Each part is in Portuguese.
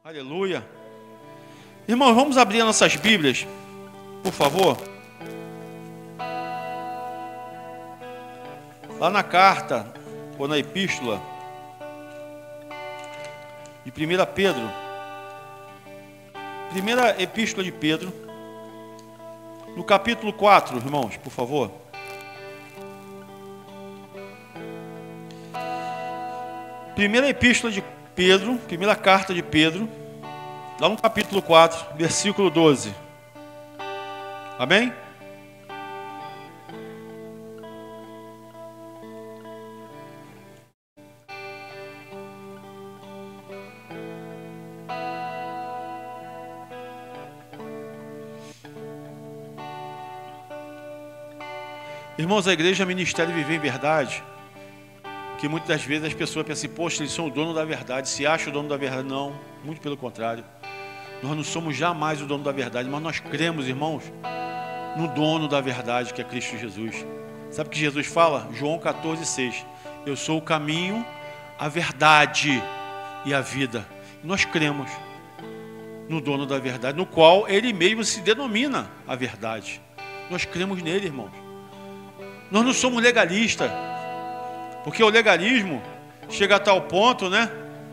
Aleluia. Irmãos, vamos abrir as nossas Bíblias, por favor. Lá na carta, ou na epístola, de 1 Pedro. Primeira epístola de Pedro, no capítulo 4, irmãos, por favor. Primeira epístola de Pedro, primeira carta de Pedro, lá no capítulo 4, versículo 12. Amém? Irmãos, a igreja, ministério e viver em verdade, que muitas das vezes as pessoas pensam assim, poxa, eles são o dono da verdade, se acham o dono da verdade. Não, muito pelo contrário. Nós não somos jamais o dono da verdade, mas nós cremos, irmãos, no dono da verdade, que é Cristo Jesus. Sabe o que Jesus fala? João 14,6. Eu sou o caminho, a verdade e a vida. E nós cremos no dono da verdade, no qual ele mesmo se denomina a verdade. Nós cremos nele, irmãos. Nós não somos legalistas. Porque o legalismo chega a tal ponto, né,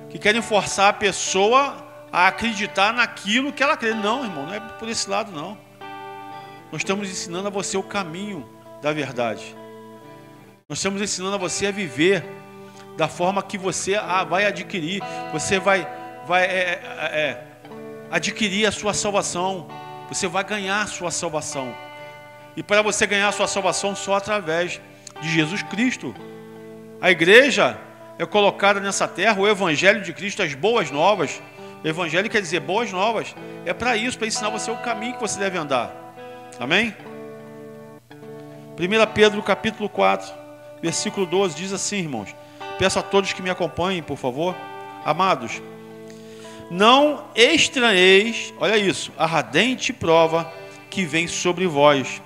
que querem forçar a pessoa a acreditar naquilo que ela crê. Não, irmão, não é por esse lado, não. Nós estamos ensinando a você o caminho da verdade. Nós estamos ensinando a você a viver da forma que você vai adquirir. Você vai adquirir a sua salvação. Você vai ganhar a sua salvação. E para você ganhar a sua salvação só através de Jesus Cristo. A igreja é colocada nessa terra, o evangelho de Cristo, as boas novas. O evangelho quer dizer boas novas. É para isso, para ensinar você o caminho que você deve andar. Amém? 1 Pedro capítulo 4, versículo 12, diz assim, irmãos. Peço a todos que me acompanhem, por favor. Amados, não estranheis, olha isso, a ardente prova que vem sobre vós,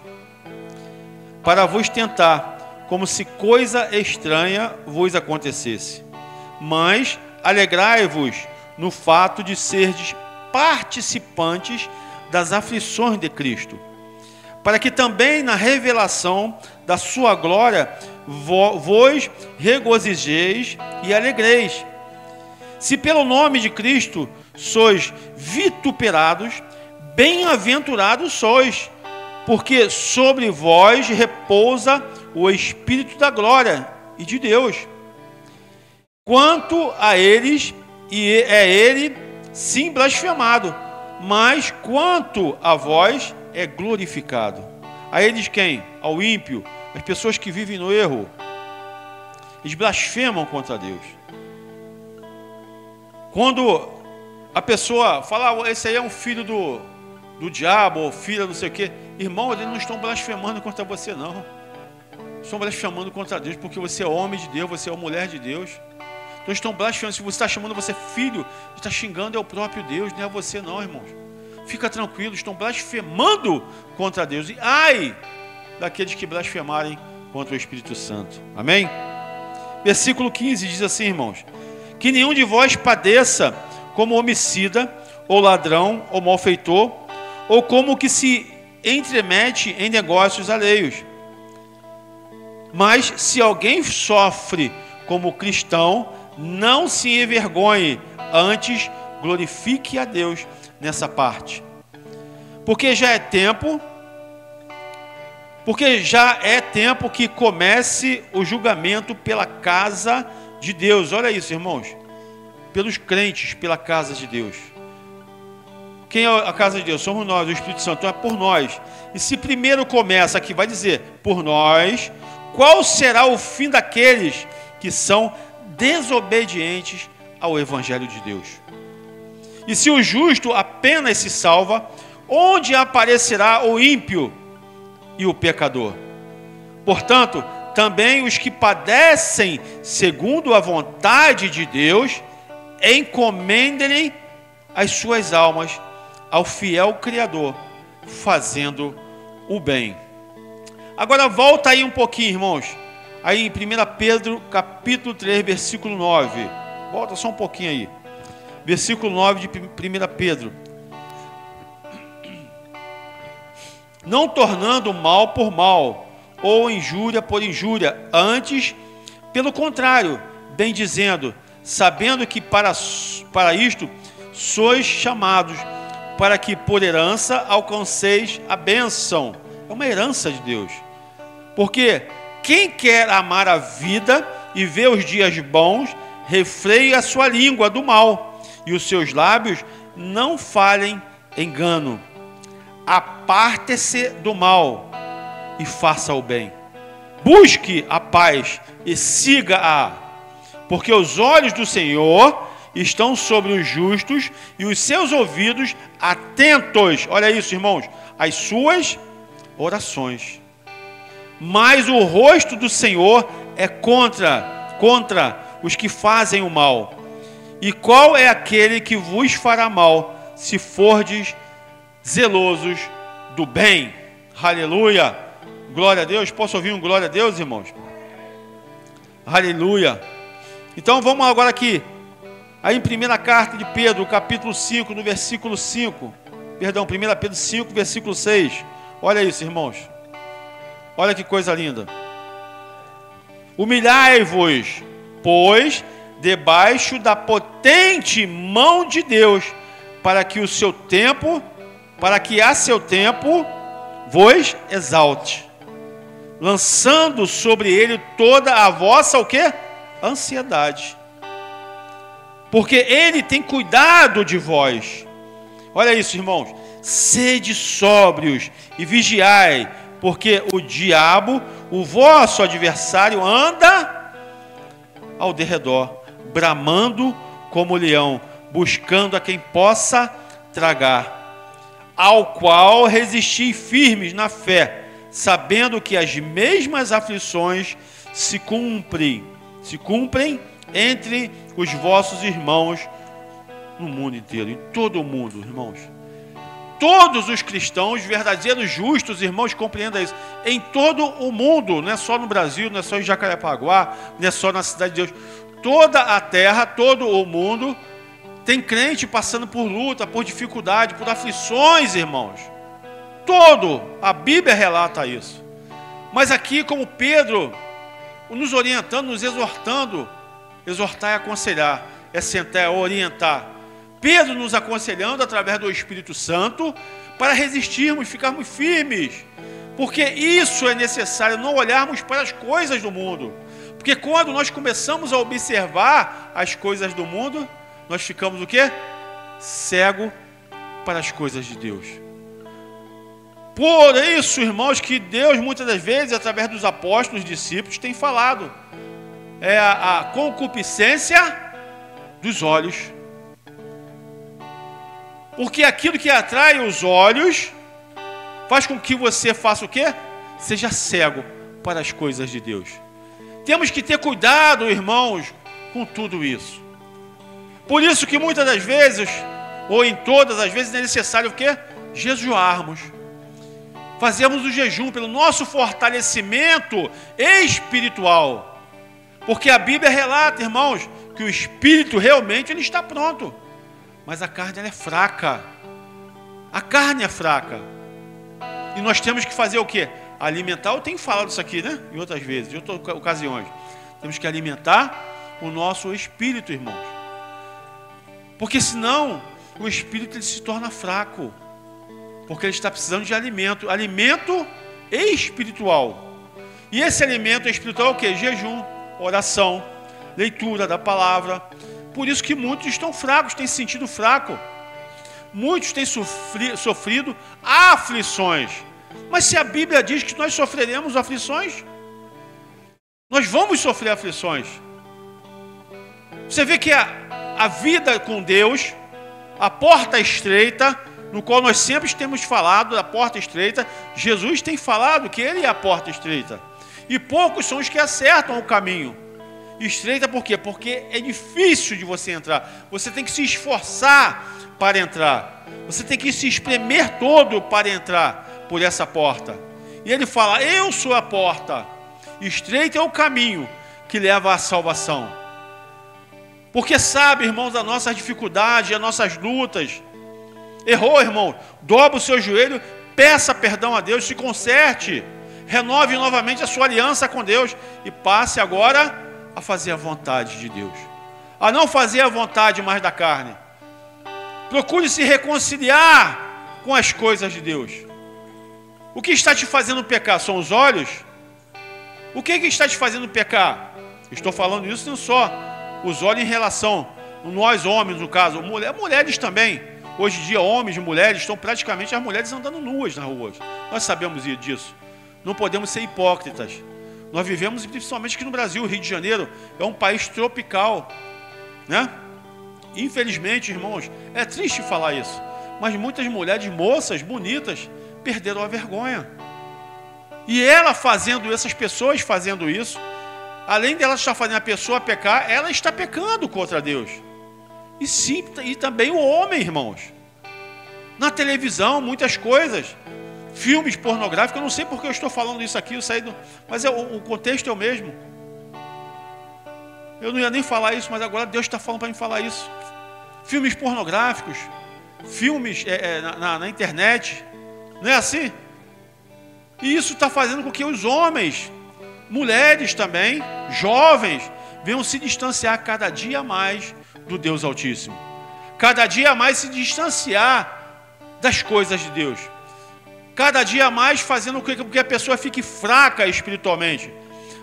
para vos tentar, como se coisa estranha vos acontecesse. Mas alegrai-vos no fato de serdes participantes das aflições de Cristo, para que também na revelação da sua glória vos regozijeis e alegreis. Se pelo nome de Cristo sois vituperados, bem-aventurados sois, porque sobre vós repousa o Espírito da glória e de Deus. Quanto a eles, e é ele sim blasfemado, mas quanto a vós é glorificado. A eles quem? Ao ímpio, as pessoas que vivem no erro. Eles blasfemam contra Deus. Quando a pessoa fala, esse aí é um filho do diabo, ou filho não sei o quê, irmão, eles não estão blasfemando contra você, não. Estão blasfemando contra Deus, porque você é homem de Deus, você é uma mulher de Deus. Então estão blasfemando. Se você está chamando você filho, está xingando é o próprio Deus, não é você não, irmãos. Fica tranquilo, estão blasfemando contra Deus. E ai daqueles que blasfemarem contra o Espírito Santo. Amém? Versículo 15 diz assim, irmãos: que nenhum de vós padeça como homicida, ou ladrão, ou malfeitor, ou como que se entremete em negócios alheios. Mas se alguém sofre como cristão, não se envergonhe, antes glorifique a Deus nessa parte. Porque já é tempo que comece o julgamento pela casa de Deus. Olha isso, irmãos. Pelos crentes, pela casa de Deus. Quem é a casa de Deus? Somos nós, o Espírito Santo. Então é por nós. E se primeiro começa aqui, vai dizer, por nós, qual será o fim daqueles que são desobedientes ao Evangelho de Deus? E se o justo apenas se salva, onde aparecerá o ímpio e o pecador? Portanto, também os que padecem segundo a vontade de Deus, encomendem as suas almas ao fiel Criador, fazendo o bem. Agora volta aí um pouquinho, irmãos. Aí em 1 Pedro, capítulo 3, versículo 9. Volta só um pouquinho aí. versículo 9 de 1 Pedro. Não tornando mal por mal, ou injúria por injúria, antes, pelo contrário, bem dizendo, sabendo que para isto sois chamados, para que por herança alcanceis a bênção. É uma herança de Deus. Porque quem quer amar a vida e ver os dias bons, refreie a sua língua do mal, e os seus lábios não falem engano. Aparte-se do mal e faça o bem. Busque a paz e siga-a, porque os olhos do Senhor estão sobre os justos e os seus ouvidos atentos, olha isso, irmãos, às suas orações. Mas o rosto do Senhor é contra os que fazem o mal. E qual é aquele que vos fará mal, se fordes zelosos do bem? Aleluia! Glória a Deus. Posso ouvir um glória a Deus, irmãos? Aleluia! Então vamos agora aqui. Aí em 1 carta de Pedro, capítulo 5, no versículo 5. Perdão, 1 Pedro 5, versículo 6. Olha isso, irmãos. Olha que coisa linda. Humilhai-vos, pois, debaixo da potente mão de Deus, para que a seu tempo vos exalte, lançando sobre ele toda a vossa o quê? Ansiedade. Porque ele tem cuidado de vós. Olha isso, irmãos. Sede sóbrios e vigiai, porque o diabo, o vosso adversário, anda ao derredor, bramando como leão, buscando a quem possa tragar, ao qual resisti firmes na fé, sabendo que as mesmas aflições se cumprem entre os vossos irmãos no mundo inteiro, em todo o mundo, irmãos. Todos os cristãos, verdadeiros justos, irmãos, compreendam isso. Em todo o mundo, não é só no Brasil, não é só em Jacarepaguá, não é só na cidade de Deus. Toda a terra, todo o mundo, tem crente passando por luta, por dificuldade, por aflições, irmãos. Todo, a Bíblia relata isso. Mas aqui, como Pedro, nos orientando, nos exortando, exortar é aconselhar, é sentar, é orientar. Pedro nos aconselhando através do Espírito Santo para resistirmos, ficarmos firmes, porque isso é necessário, não olharmos para as coisas do mundo, porque quando nós começamos a observar as coisas do mundo, nós ficamos o quê? Cego para as coisas de Deus. Por isso, irmãos, que Deus muitas das vezes, através dos apóstolos, discípulos, tem falado, é a concupiscência dos olhos. Porque aquilo que atrai os olhos faz com que você faça o quê? Seja cego para as coisas de Deus. Temos que ter cuidado, irmãos, com tudo isso. Por isso que muitas das vezes, ou em todas as vezes, é necessário o quê? Jejuarmos. Fazemos o jejum pelo nosso fortalecimento espiritual. Porque a Bíblia relata, irmãos, que o espírito realmente ele está pronto. Mas a carne ela é fraca. A carne é fraca. E nós temos que fazer o quê? Alimentar. Eu tenho falado isso aqui, né? Em outras vezes, em outras ocasiões. Temos que alimentar o nosso espírito, irmãos. Porque senão o espírito ele se torna fraco. Porque ele está precisando de alimento. Alimento espiritual. E esse alimento espiritual é o quê? Jejum, oração, leitura da palavra. Por isso que muitos estão fracos, têm se sentido fraco. Muitos têm sofrido aflições. Mas se a Bíblia diz que nós sofreremos aflições, nós vamos sofrer aflições. Você vê que a vida com Deus, a porta estreita, no qual nós sempre temos falado da porta estreita, Jesus tem falado que Ele é a porta estreita. E poucos são os que acertam o caminho. Estreita por quê? Porque é difícil de você entrar. Você tem que se esforçar para entrar. Você tem que se espremer todo para entrar por essa porta. E ele fala, eu sou a porta. Estreito é o caminho que leva à salvação. porque sabe, irmãos, das nossas dificuldades, das nossas lutas. Errou, irmão, dobra o seu joelho, peça perdão a Deus, se conserte, renove novamente a sua aliança com Deus e passe agora a fazer a vontade de Deus, a não fazer a vontade mais da carne. Procure se reconciliar com as coisas de Deus. O que está te fazendo pecar? São os olhos? O que está te fazendo pecar? Estou falando isso não só os olhos em relação, nós homens no caso, mulheres também. Hoje em dia homens e mulheres estão praticamente as mulheres andando nuas nas ruas. Nós sabemos disso. Não podemos ser hipócritas. Nós vivemos principalmente aqui no Brasil, o Rio de Janeiro é um país tropical, né? Infelizmente, irmãos, é triste falar isso, mas muitas mulheres, moças, bonitas, perderam a vergonha. E ela fazendo, essas pessoas fazendo isso, além dela estar fazendo a pessoa pecar, ela está pecando contra Deus. E sim, e também o homem, irmãos. Na televisão, muitas coisas. Filmes pornográficos, eu não sei porque eu estou falando isso aqui, mas o contexto é o mesmo. Eu não ia nem falar isso, mas agora Deus está falando para mim falar isso. Filmes pornográficos, filmes na internet, não é assim? E isso está fazendo com que os homens, mulheres também, jovens, venham se distanciar cada dia mais do Deus Altíssimo. Cada dia mais se distanciar das coisas de Deus. Cada dia mais fazendo com que a pessoa fique fraca espiritualmente.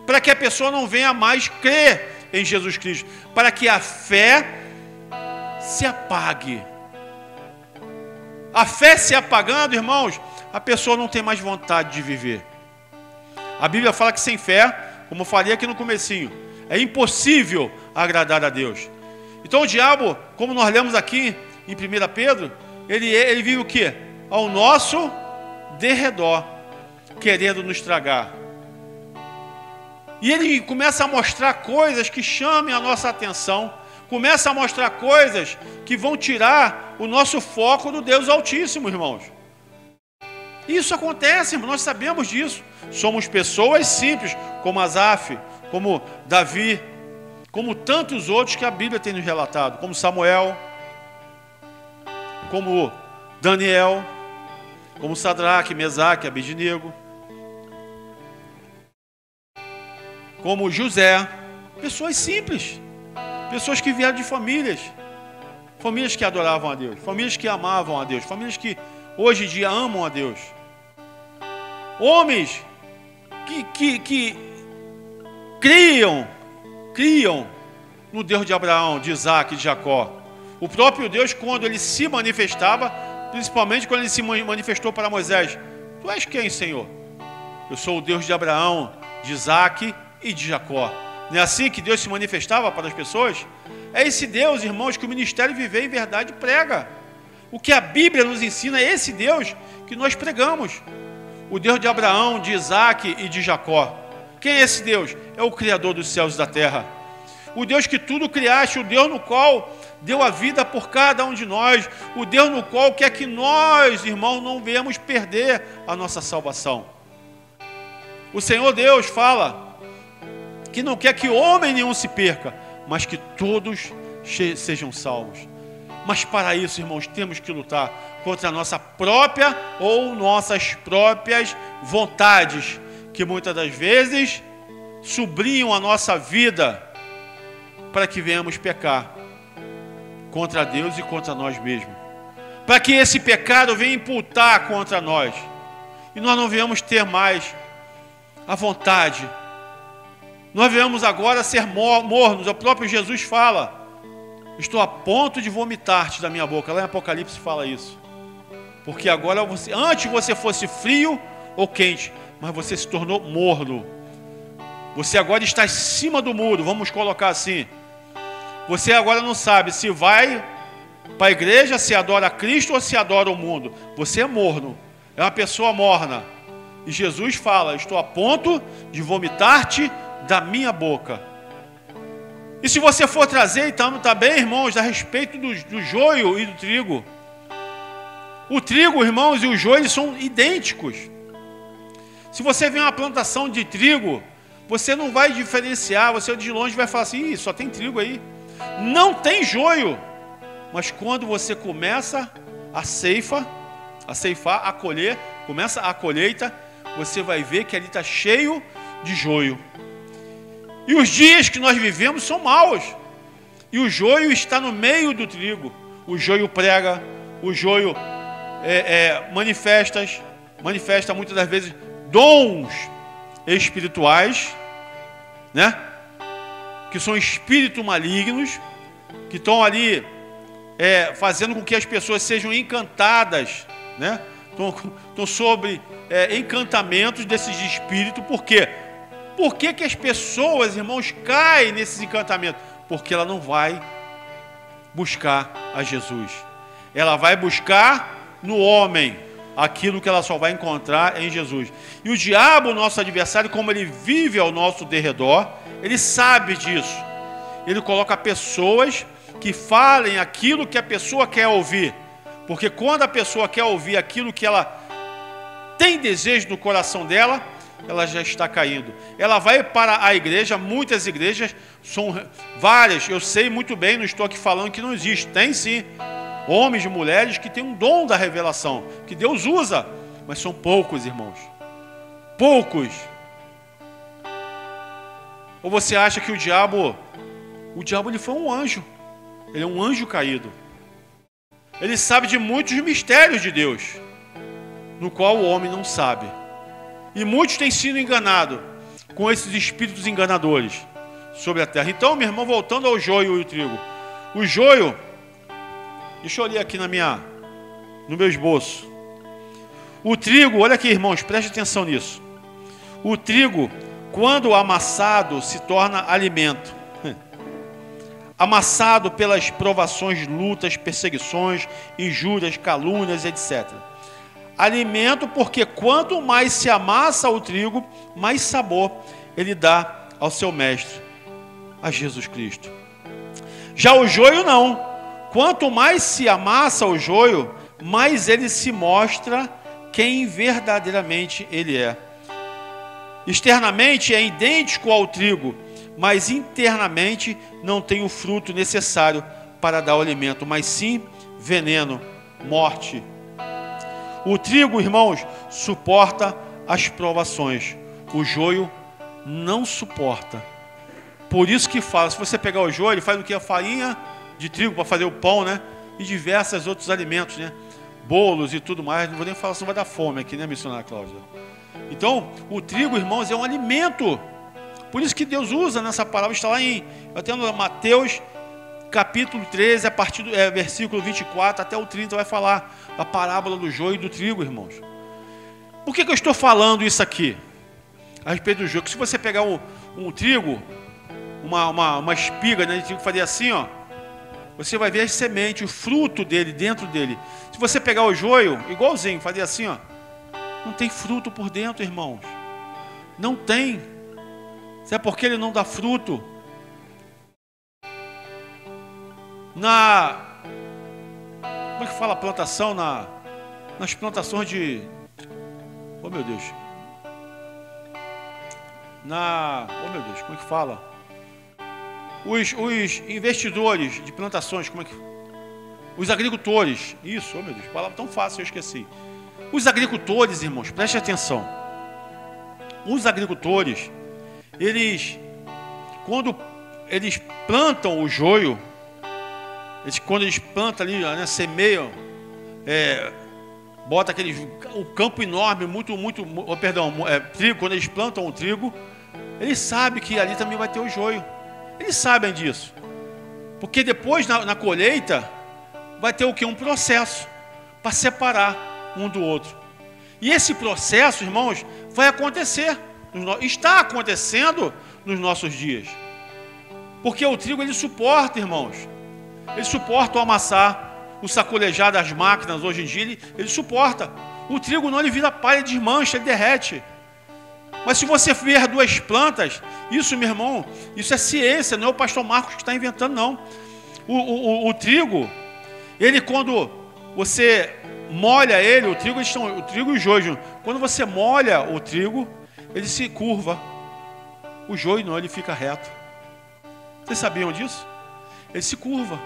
Para que a pessoa não venha mais crer em Jesus Cristo. Para que a fé se apague. A fé se apagando, irmãos, a pessoa não tem mais vontade de viver. A Bíblia fala que sem fé, como eu falei aqui no comecinho, é impossível agradar a Deus. Então o diabo, como nós lemos aqui em 1 Pedro, ele vive o quê? Ao nosso derredor, querendo nos tragar. E ele começa a mostrar coisas que chamem a nossa atenção, começa a mostrar coisas que vão tirar o nosso foco do Deus Altíssimo, irmãos. Isso acontece, irmãos, nós sabemos disso. Somos pessoas simples, como Asaf, como Davi, como tantos outros que a Bíblia tem nos relatado, como Samuel, como Daniel, como Sadraque, Mesaque, Abednego, como José, pessoas simples, pessoas que vieram de famílias que adoravam a Deus, famílias que amavam a Deus, famílias que hoje em dia amam a Deus, homens que criam no Deus de Abraão, de Isaac e de Jacó. O próprio Deus, quando ele se manifestava, principalmente quando ele se manifestou para Moisés: tu és quem, Senhor? Eu sou o Deus de Abraão, de Isaac e de Jacó. Não é assim que Deus se manifestava para as pessoas? É esse Deus, irmãos, que o ministério Viver em Verdade prega. O que a Bíblia nos ensina é esse Deus que nós pregamos. O Deus de Abraão, de Isaac e de Jacó. Quem é esse Deus? É o Criador dos céus e da terra. O Deus que tudo criaste, o Deus no qual deu a vida por cada um de nós, o Deus no qual quer que nós, irmãos, não venhamos perder a nossa salvação. O Senhor Deus fala que não quer que homem nenhum se perca, mas que todos sejam salvos. Mas para isso, irmãos, temos que lutar contra a nossa própria ou nossas próprias vontades, que muitas das vezes sublinham a nossa vida para que venhamos pecar contra Deus e contra nós mesmos. Para que esse pecado venha imputar contra nós e nós não venhamos ter mais a vontade. Nós venhamos agora ser mornos. O próprio Jesus fala: estou a ponto de vomitar-te da minha boca. Lá em Apocalipse fala isso. Porque agora, antes você fosse frio ou quente, mas você se tornou morno. Você agora está em cima do muro, vamos colocar assim. Você agora não sabe se vai para a igreja, se adora a Cristo ou se adora o mundo. Você é morno, é uma pessoa morna. E Jesus fala: estou a ponto de vomitar-te da minha boca. E se você for trazer, então, também, irmãos, a respeito do joio e do trigo. O trigo, irmãos, e o joio, eles são idênticos. Se você vê uma plantação de trigo, você não vai diferenciar, você de longe vai falar assim: ih, só tem trigo aí. Não tem joio. Mas quando você começa a ceifar, a colher, começa a colheita, você vai ver que ali está cheio de joio. E os dias que nós vivemos são maus. E o joio está no meio do trigo. O joio prega, o joio manifesta muitas das vezes dons espirituais, né? Que são espíritos malignos, que estão ali fazendo com que as pessoas sejam encantadas, né? Estão sobre encantamentos desses espíritos. Por quê? Por que que as pessoas, irmãos, caem nesses encantamentos? Porque ela não vai buscar a Jesus. Ela vai buscar no homem aquilo que ela só vai encontrar em Jesus. E o diabo, nosso adversário, como ele vive ao nosso derredor, ele sabe disso. Ele coloca pessoas que falem aquilo que a pessoa quer ouvir. Porque quando a pessoa quer ouvir aquilo que ela tem desejo no coração dela, ela já está caindo. Ela vai para a igreja, muitas igrejas, são várias, eu sei muito bem, não estou aqui falando que não existe. Tem sim, homens e mulheres que têm um dom da revelação, que Deus usa, mas são poucos, irmãos. Poucos. Ou você acha que o diabo ele foi um anjo? Ele é um anjo caído. Ele sabe de muitos mistérios de Deus, no qual o homem não sabe. E muitos têm sido enganados com esses espíritos enganadores sobre a terra. Então, meu irmão, voltando ao joio e o trigo. O joio, deixa eu ler aqui no meu esboço. O trigo, olha aqui, irmãos, preste atenção nisso. O trigo, quando amassado, se torna alimento. Amassado pelas provações, lutas, perseguições, injúrias, calúnias, etc. Alimento, porque quanto mais se amassa o trigo, mais sabor ele dá ao seu mestre, a Jesus Cristo. Já o joio não. Quanto mais se amassa o joio, mais ele se mostra quem verdadeiramente ele é. Externamente é idêntico ao trigo, mas internamente não tem o fruto necessário para dar o alimento, mas sim veneno, morte. O trigo, irmãos, suporta as provações. O joio não suporta. Por isso que fala, se você pegar o joio, ele faz o que? A farinha de trigo para fazer o pão, né? E diversos outros alimentos, né? Bolos e tudo mais. Não vou nem falar, senão vai dar fome aqui, né, missionária Cláudia? Então, o trigo, irmãos, é um alimento. Por isso que Deus usa nessa palavra, está lá em Mateus capítulo 13, a partir do versículo 24 até o 30, vai falar a parábola do joio e do trigo, irmãos. Por que eu estou falando isso aqui? A respeito do joio. Que se você pegar um trigo, uma espiga, né, de trigo, fazer assim, ó, você vai ver as sementes, o fruto dele, dentro dele. Se você pegar o joio, igualzinho, fazer assim, ó, não tem fruto por dentro, irmãos. Não tem. Sabe por que ele não dá fruto? Como é que fala a plantação? Nas plantações de... Oh, meu Deus. Oh, meu Deus, como é que fala? Os investidores de plantações, como é que... Os agricultores. Isso, oh, meu Deus, palavra tão fácil, eu esqueci. Os agricultores, irmãos, preste atenção. Os agricultores, quando eles plantam o joio, quando eles plantam ali, né, semeiam, bota o campo enorme, trigo, quando eles plantam o trigo, eles sabem que ali também vai ter o joio. Eles sabem disso. Porque depois, na colheita, vai ter o quê? Um processo para separar um do outro. E esse processo, irmãos, vai acontecer. Está acontecendo nos nossos dias. Porque o trigo, ele suporta, irmãos. Ele suporta o amassar, o sacolejar das máquinas hoje em dia, ele suporta. O trigo não, ele vira palha, ele desmancha, ele derrete. Mas se você ver duas plantas, isso, meu irmão, isso é ciência, não é o pastor Marcos que está inventando, não. O trigo, ele quando você molha ele, o trigo e o joio, quando você molha o trigo, ele se curva. O joio não, ele fica reto. Vocês sabiam disso? ele se curva.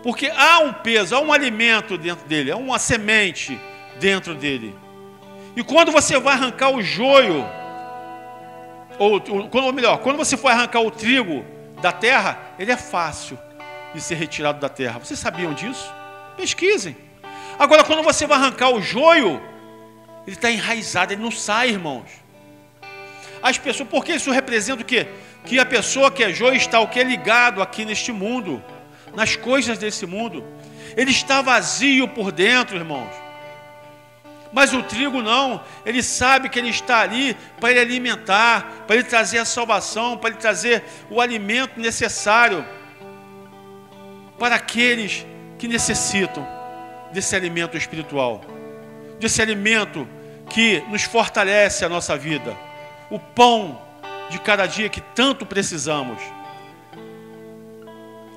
Porque há um peso, há um alimento dentro dele, há uma semente dentro dele. E quando você vai arrancar o joio, quando você for arrancar o trigo da terra, ele é fácil de ser retirado da terra. Vocês sabiam disso? Pesquisem. Agora, quando você vai arrancar o joio, ele está enraizado, ele não sai, irmãos. As pessoas, porque isso representa o quê? Que a pessoa que é joio está o quê? Ligado aqui neste mundo, nas coisas desse mundo. Ele está vazio por dentro, irmãos. Mas o trigo não, ele sabe que ele está ali para ele alimentar, para ele trazer a salvação, para ele trazer o alimento necessário para aqueles que necessitam desse alimento espiritual, desse alimento que nos fortalece a nossa vida, o pão de cada dia que tanto precisamos.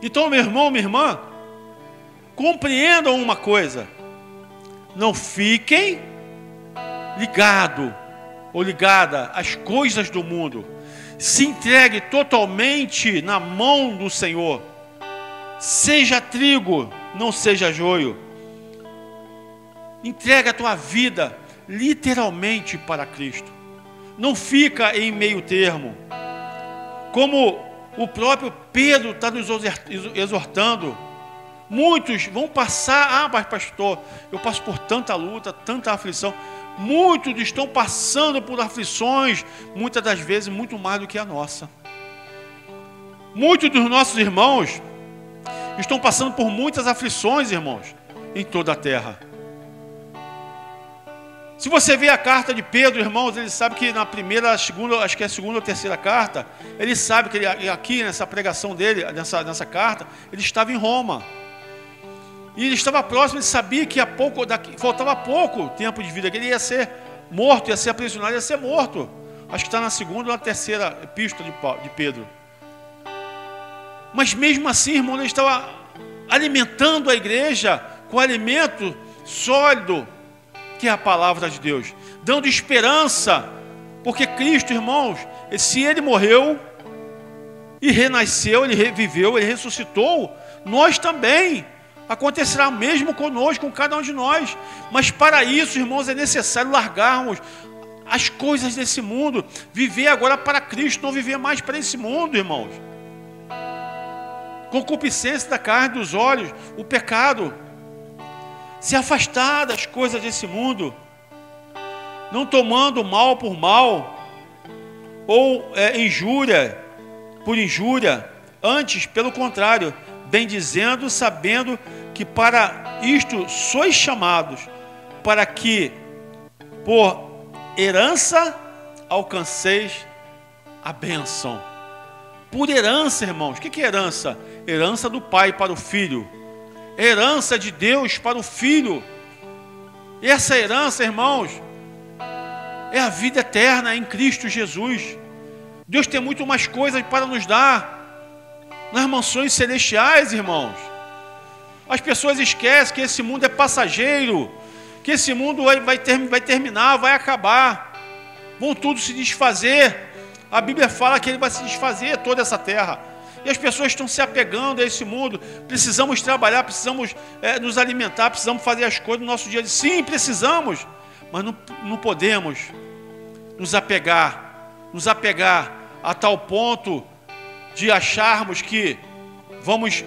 Então, meu irmão, minha irmã, compreendam uma coisa: não fiquem ligados ou ligada às coisas do mundo. Se entregue totalmente na mão do Senhor. Seja trigo, não seja joio. Entrega a tua vida literalmente para Cristo. Não fica em meio termo. Como o próprio Pedro está nos exortando. Muitos vão passar, mas pastor, eu passo por tanta luta, tanta aflição. Muitos estão passando por aflições, muitas das vezes muito mais do que a nossa. Muitos dos nossos irmãos estão passando por muitas aflições, irmãos, em toda a terra. Se você vê a carta de Pedro, irmãos, ele sabe que na primeira, segunda, acho que é a segunda ou terceira carta, ele sabe que ele, aqui nessa pregação dele, nessa carta, ele estava em Roma. E ele estava próximo, ele sabia que faltava pouco tempo de vida, que ele ia ser morto, ia ser aprisionado, ia ser morto. Acho que está na segunda ou na terceira epístola de Pedro. Mas mesmo assim, irmão, ele estava alimentando a igreja com alimento sólido, que é a palavra de Deus, dando esperança, porque Cristo, irmãos, se Ele morreu e renasceu, Ele reviveu, Ele ressuscitou, nós também. Acontecerá mesmo conosco, com cada um de nós. Mas para isso, irmãos, é necessário largarmos as coisas desse mundo, viver agora para Cristo, não viver mais para esse mundo, irmãos. Concupiscência da carne, dos olhos, o pecado. Se afastar das coisas desse mundo, não tomando mal por mal, ou injúria por injúria, antes, pelo contrário, bendizendo, sabendo que para isto sois chamados, para que por herança alcanceis a bênção. Por herança, irmãos. O que é herança? Herança do pai para o filho. Herança de Deus para o filho. E essa herança, irmãos, é a vida eterna em Cristo Jesus. Deus tem muito mais coisas para nos dar nas mansões celestiais, irmãos. As pessoas esquecem que esse mundo é passageiro, que esse mundo vai terminar, vai acabar, vão tudo se desfazer. A Bíblia fala que ele vai se desfazer toda essa terra. E as pessoas estão se apegando a esse mundo. Precisamos trabalhar, precisamos nos alimentar, precisamos fazer as coisas no nosso dia a dia. Sim, precisamos, mas não podemos nos apegar a tal ponto de acharmos que vamos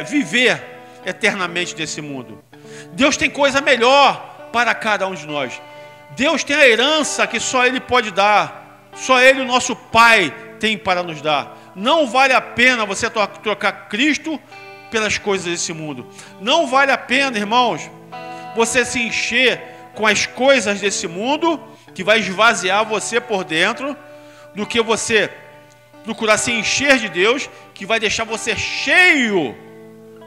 viver eternamente desse mundo. Deus tem coisa melhor para cada um de nós. Deus tem a herança que só Ele pode dar. Só Ele, o nosso Pai, tem para nos dar. Não vale a pena você trocar Cristo pelas coisas desse mundo. Não vale a pena, irmãos, você se encher com as coisas desse mundo, que vai esvaziar você por dentro, do que você procurar se encher de Deus, que vai deixar você cheio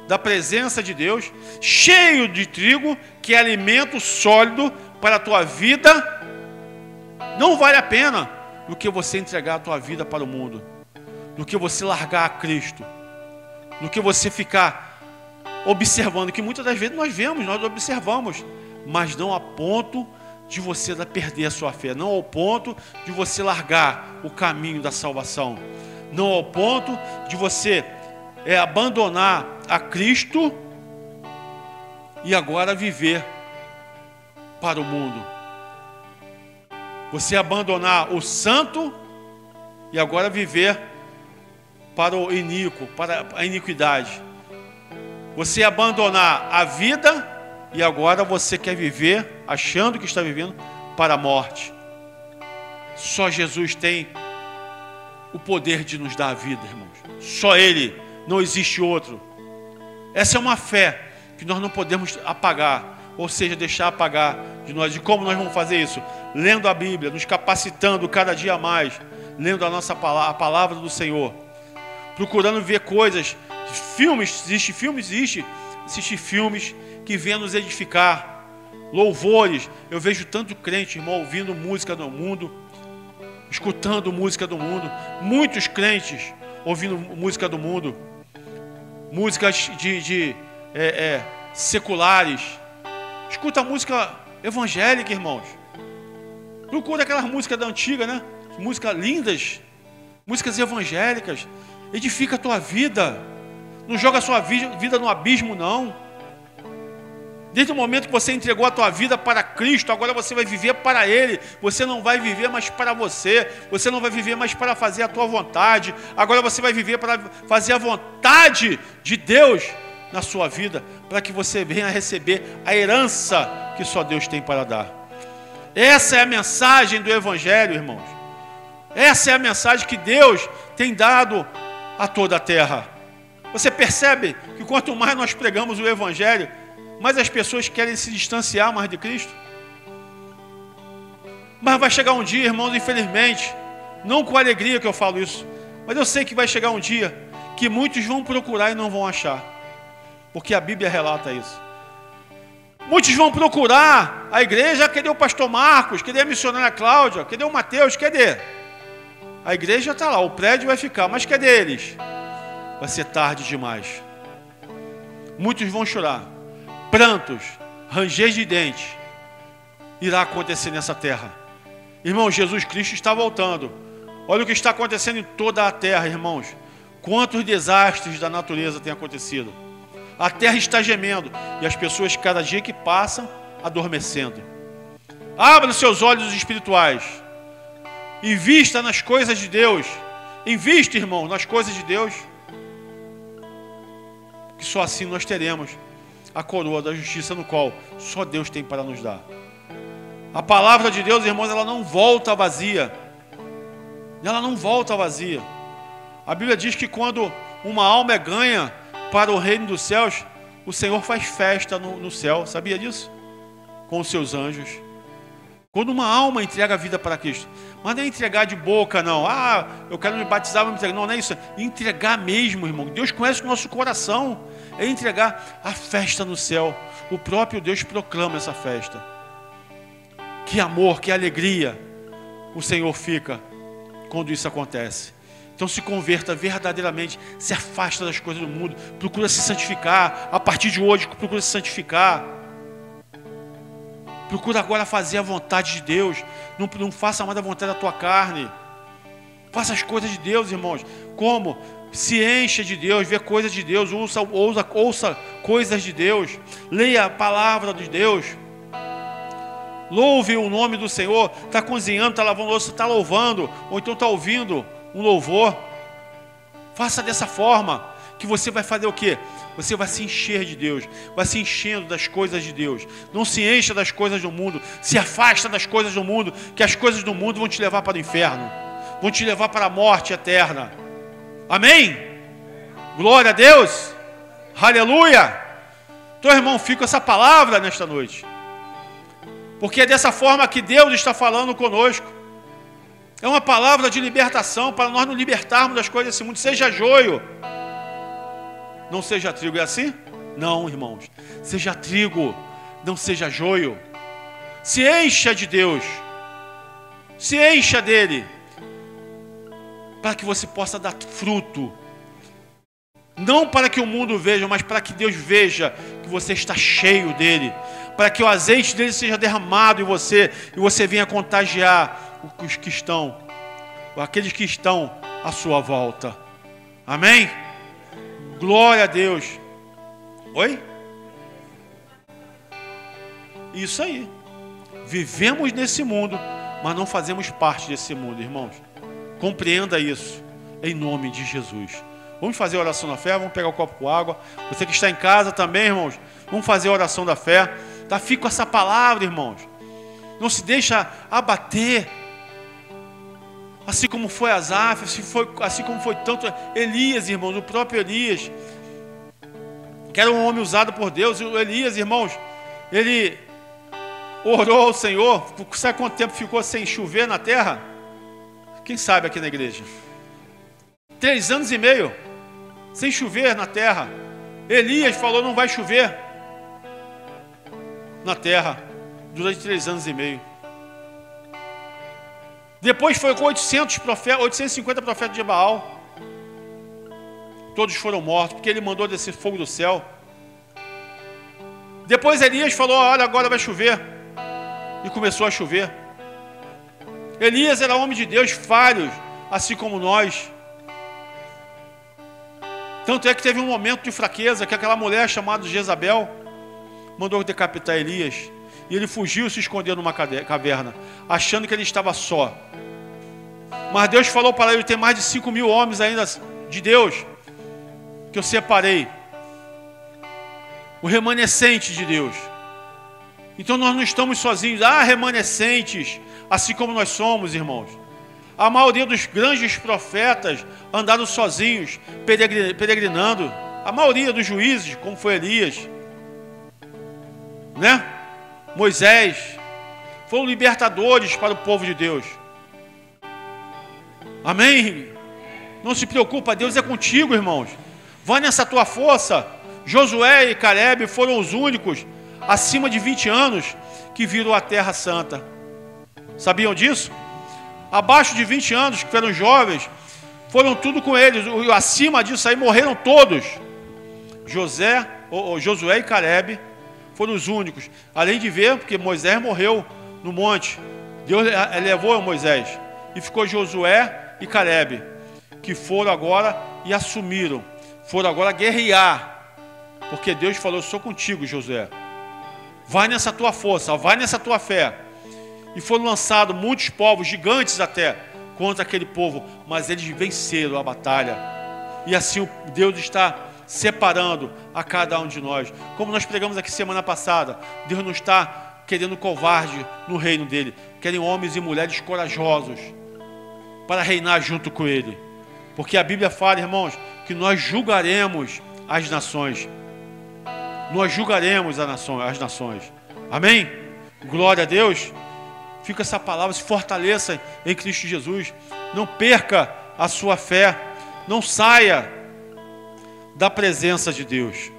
da presença de Deus, cheio de trigo, que é alimento sólido para a tua vida. Não vale a pena do que você entregar a tua vida para o mundo, do que você largar a Cristo, do que você ficar observando, que muitas das vezes nós observamos, mas não a ponto de você perder a sua fé, não ao ponto de você largar o caminho da salvação. Não ao ponto de você abandonar a Cristo e agora viver para o mundo. Você abandonar o santo e agora viver para o iníquo, para a iniquidade. Você abandonar a vida e agora você quer viver, achando que está vivendo, para a morte. Só Jesus tem o poder de nos dar a vida, irmãos. Só Ele, não existe outro. Essa é uma fé que nós não podemos apagar, ou seja, deixar apagar de nós. E como nós vamos fazer isso? Lendo a Bíblia, nos capacitando cada dia mais, lendo a nossa palavra, a palavra do Senhor, procurando ver coisas, filmes, existe filmes que venham nos edificar, louvores. Eu vejo tanto crente, irmão, ouvindo música do mundo, escutando música do mundo, muitos crentes ouvindo música do mundo, músicas seculares. Escuta música evangélica, irmãos. Procura aquelas músicas da antiga, né? Músicas lindas, músicas evangélicas. Edifica a tua vida. Não joga a sua vida no abismo, não. Desde o momento que você entregou a tua vida para Cristo, agora você vai viver para Ele. Você não vai viver mais para você. Você não vai viver mais para fazer a tua vontade. Agora você vai viver para fazer a vontade de Deus na sua vida, para que você venha receber a herança que só Deus tem para dar. Essa é a mensagem do Evangelho, irmãos. Essa é a mensagem que Deus tem dado a toda a terra. Você percebe que quanto mais nós pregamos o Evangelho, mais as pessoas querem se distanciar mais de Cristo. Mas vai chegar um dia, irmãos, infelizmente, não com alegria que eu falo isso, mas eu sei que vai chegar um dia que muitos vão procurar e não vão achar, porque a Bíblia relata isso. Muitos vão procurar a igreja, cadê o pastor Marcos, cadê a missionária Cláudia, cadê o Mateus, cadê? A igreja está lá, o prédio vai ficar, mas cadê eles? Vai ser tarde demais. Muitos vão chorar, prantos, ranger de dentes, irá acontecer nessa terra. Irmão, Jesus Cristo está voltando. Olha o que está acontecendo em toda a terra, irmãos. Quantos desastres da natureza têm acontecido. A terra está gemendo e as pessoas, cada dia que passam, adormecendo. Abra os seus olhos espirituais. Invista nas coisas de Deus. Invista, irmão, nas coisas de Deus. Que só assim nós teremos a coroa da justiça, no qual só Deus tem para nos dar. A palavra de Deus, irmãos, ela não volta vazia. Ela não volta vazia. A Bíblia diz que quando uma alma é ganha para o reino dos céus, o Senhor faz festa no céu. Sabia disso? Com os seus anjos. Quando uma alma entrega a vida para Cristo. Mas não é entregar de boca, não. Ah, eu quero me batizar, vou me entregar. Não, não é isso. Entregar mesmo, irmão. Deus conhece o nosso coração. É entregar a festa no céu. O próprio Deus proclama essa festa. Que amor, que alegria o Senhor fica quando isso acontece. Então se converta verdadeiramente, se afasta das coisas do mundo, procura se santificar. A partir de hoje, procura se santificar. Procura agora fazer a vontade de Deus. Não faça mais a vontade da tua carne. Faça as coisas de Deus, irmãos. Como? Se encha de Deus, vê coisas de Deus, ouça coisas de Deus. Leia a palavra de Deus. Louve o nome do Senhor. Está cozinhando, está lavando louça, está louvando. Ou então está ouvindo um louvor. Faça dessa forma, que você vai fazer o quê? Você vai se encher de Deus, vai se enchendo das coisas de Deus. Não se encha das coisas do mundo, se afasta das coisas do mundo, que as coisas do mundo vão te levar para o inferno, vão te levar para a morte eterna. Amém? Glória a Deus. Aleluia. Então, irmão, fica essa palavra nesta noite, porque é dessa forma que Deus está falando conosco. É uma palavra de libertação, para nós nos libertarmos das coisas desse mundo. Seja joio, não seja trigo. É assim? Não, irmãos. Seja trigo, não seja joio. Se encha de Deus. Se encha dele, para que você possa dar fruto. Não para que o mundo veja, mas para que Deus veja que você está cheio dele. Para que o azeite dele seja derramado em você, e você venha contagiar os que estão, aqueles que estão a sua volta. Amém? Glória a Deus. Oi? Isso aí. Vivemos nesse mundo, mas não fazemos parte desse mundo, irmãos. Compreenda isso, em nome de Jesus. Vamos fazer a oração da fé, vamos pegar o copo com água. Você que está em casa também, irmãos, vamos fazer a oração da fé. Tá? Fica com essa palavra, irmãos. Não se deixa abater. Assim como foi Asaf, assim como foi tanto Elias, irmãos, o próprio Elias, que era um homem usado por Deus. O Elias, irmãos, ele orou ao Senhor. Sabe quanto tempo ficou sem chover na terra? Quem sabe aqui na igreja? 3 anos e meio sem chover na terra. Elias falou: não vai chover na terra durante 3 anos e meio. Depois foi com 850 profetas de Baal. Todos foram mortos, porque ele mandou descer fogo do céu. Depois Elias falou: olha, agora vai chover. E começou a chover. Elias era homem de Deus, falho, assim como nós. Tanto é que teve um momento de fraqueza, que aquela mulher chamada Jezabel mandou decapitar Elias. E ele fugiu e se escondeu numa caverna, achando que ele estava só. Mas Deus falou para ele: tem mais de 5.000 homens ainda de Deus, que eu separei. O remanescente de Deus. Então nós não estamos sozinhos. Há remanescentes, assim como nós somos, irmãos. A maioria dos grandes profetas andaram sozinhos, peregrinando. A maioria dos juízes, como foi Elias, né? Moisés, foram libertadores para o povo de Deus. Amém? Não se preocupa, Deus é contigo, irmãos. Vai nessa tua força. Josué e Caleb foram os únicos acima de 20 anos que viram a terra santa. Sabiam disso? Abaixo de 20 anos, que eram jovens, foram tudo com eles. Acima disso aí morreram todos. Josué e Caleb foram os únicos. Além de ver, porque Moisés morreu no monte. Deus levou Moisés. E ficou Josué e Caleb, que foram agora e assumiram. Foram agora guerrear. Porque Deus falou: eu sou contigo, Josué. Vai nessa tua força, vai nessa tua fé. E foram lançados muitos povos, gigantes até, contra aquele povo. Mas eles venceram a batalha. E assim Deus está separando a cada um de nós. Como nós pregamos aqui semana passada, Deus não está querendo covarde no reino dele. Querem homens e mulheres corajosos para reinar junto com ele. Porque a Bíblia fala, irmãos, que nós julgaremos as nações. Nós julgaremos as nações. Amém? Glória a Deus. Fica essa palavra, se fortaleça em Cristo Jesus. Não perca a sua fé. Não saia da presença de Deus.